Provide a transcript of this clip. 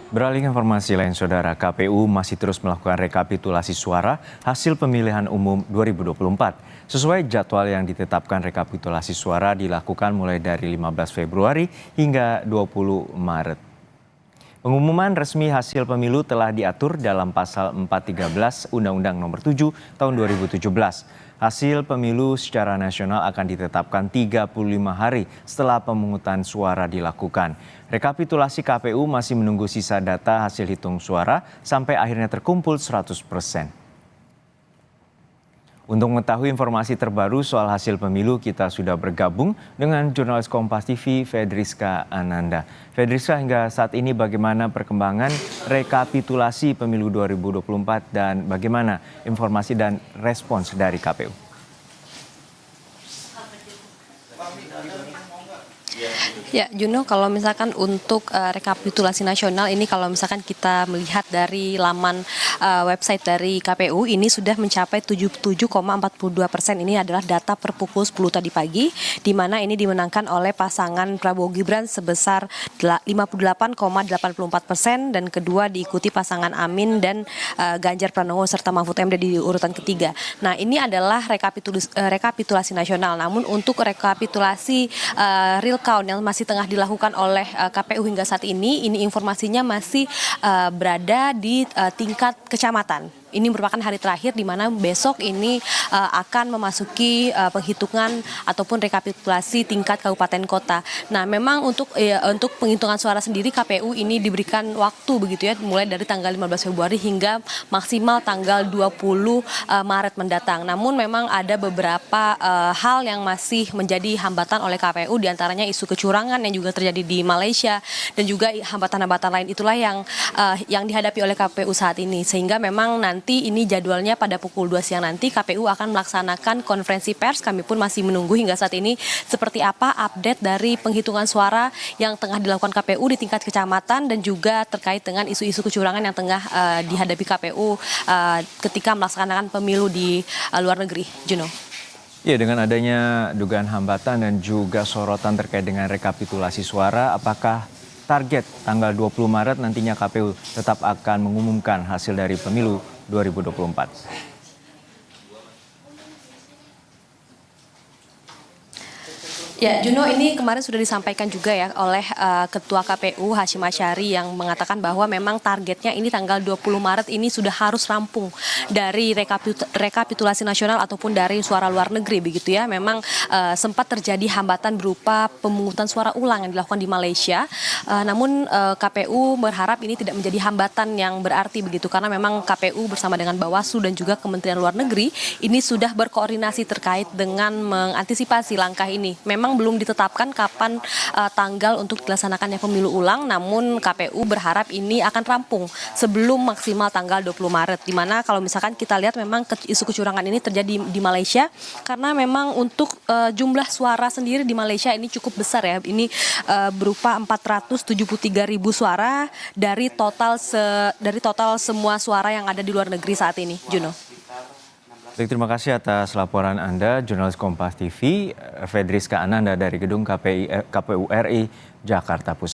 Beralih ke informasi lain, Saudara, KPU masih terus melakukan rekapitulasi suara hasil pemilihan umum 2024. Sesuai jadwal yang ditetapkan, rekapitulasi suara dilakukan mulai dari 15 Februari hingga 20 Maret. Pengumuman resmi hasil pemilu telah diatur dalam pasal 413 Undang-Undang Nomor 7 Tahun 2017. Hasil pemilu secara nasional akan ditetapkan 35 hari setelah pemungutan suara dilakukan. Rekapitulasi KPU masih menunggu sisa data hasil hitung suara sampai akhirnya terkumpul 100%. Untuk mengetahui informasi terbaru soal hasil pemilu, kita sudah bergabung dengan jurnalis Kompas TV, Fedriska Ananda. Fedriska, hingga saat ini bagaimana perkembangan rekapitulasi pemilu 2024 dan bagaimana informasi dan respons dari KPU? Ya, Juno, kalau misalkan untuk rekapitulasi nasional ini, kalau misalkan kita melihat dari laman website dari KPU, ini sudah mencapai 77,42%. Ini adalah data per pukul 10 tadi pagi, di mana ini dimenangkan oleh pasangan Prabowo Gibran sebesar 58,84%, dan kedua diikuti pasangan Amin dan Ganjar Pranowo serta Mahfud MD di urutan ketiga. Nah, ini adalah rekapitulasi nasional. Namun untuk rekapitulasi real count yang masih tengah dilakukan oleh KPU hingga saat ini informasinya masih berada di tingkat kecamatan. Ini merupakan hari terakhir di mana besok ini akan memasuki penghitungan ataupun rekapitulasi tingkat kabupaten kota. Nah, memang untuk penghitungan suara sendiri KPU ini diberikan waktu begitu ya, mulai dari tanggal 15 Februari hingga maksimal tanggal 20 Maret mendatang. Namun memang ada beberapa hal yang masih menjadi hambatan oleh KPU, diantaranya isu kecurangan yang juga terjadi di Malaysia dan juga hambatan-hambatan lain itulah yang dihadapi oleh KPU saat ini, sehingga memang nanti ini jadwalnya pada pukul 2 siang nanti KPU akan melaksanakan konferensi pers. Kami pun masih menunggu hingga saat ini seperti apa update dari penghitungan suara yang tengah dilakukan KPU di tingkat kecamatan dan juga terkait dengan isu-isu kecurangan yang tengah dihadapi KPU ketika melaksanakan pemilu di luar negeri. Juno. Ya, dengan adanya dugaan hambatan dan juga sorotan terkait dengan rekapitulasi suara, apakah target tanggal 20 Maret nantinya KPU tetap akan mengumumkan hasil dari pemilu 2024? Ya, Juno, ini kemarin sudah disampaikan juga ya oleh Ketua KPU Hashim Asyari yang mengatakan bahwa memang targetnya ini tanggal 20 Maret ini sudah harus rampung dari rekapitulasi nasional ataupun dari suara luar negeri begitu ya. Memang sempat terjadi hambatan berupa pemungutan suara ulang yang dilakukan di Malaysia. Namun KPU berharap ini tidak menjadi hambatan yang berarti begitu, karena memang KPU bersama dengan Bawaslu dan juga Kementerian Luar Negeri ini sudah berkoordinasi terkait dengan mengantisipasi langkah ini. Memang belum ditetapkan kapan tanggal untuk dilaksanakannya pemilu ulang, namun KPU berharap ini akan rampung sebelum maksimal tanggal 20 Maret. Di mana kalau misalkan kita lihat memang isu kecurangan ini terjadi di Malaysia, karena memang untuk jumlah suara sendiri di Malaysia ini cukup besar ya. Ini berupa 473.000 suara dari total semua suara yang ada di luar negeri saat ini. Juno. Baik, terima kasih atas laporan Anda, jurnalis Kompas TV, Fedriska Ananda dari Gedung KPU RI, Jakarta Pusat.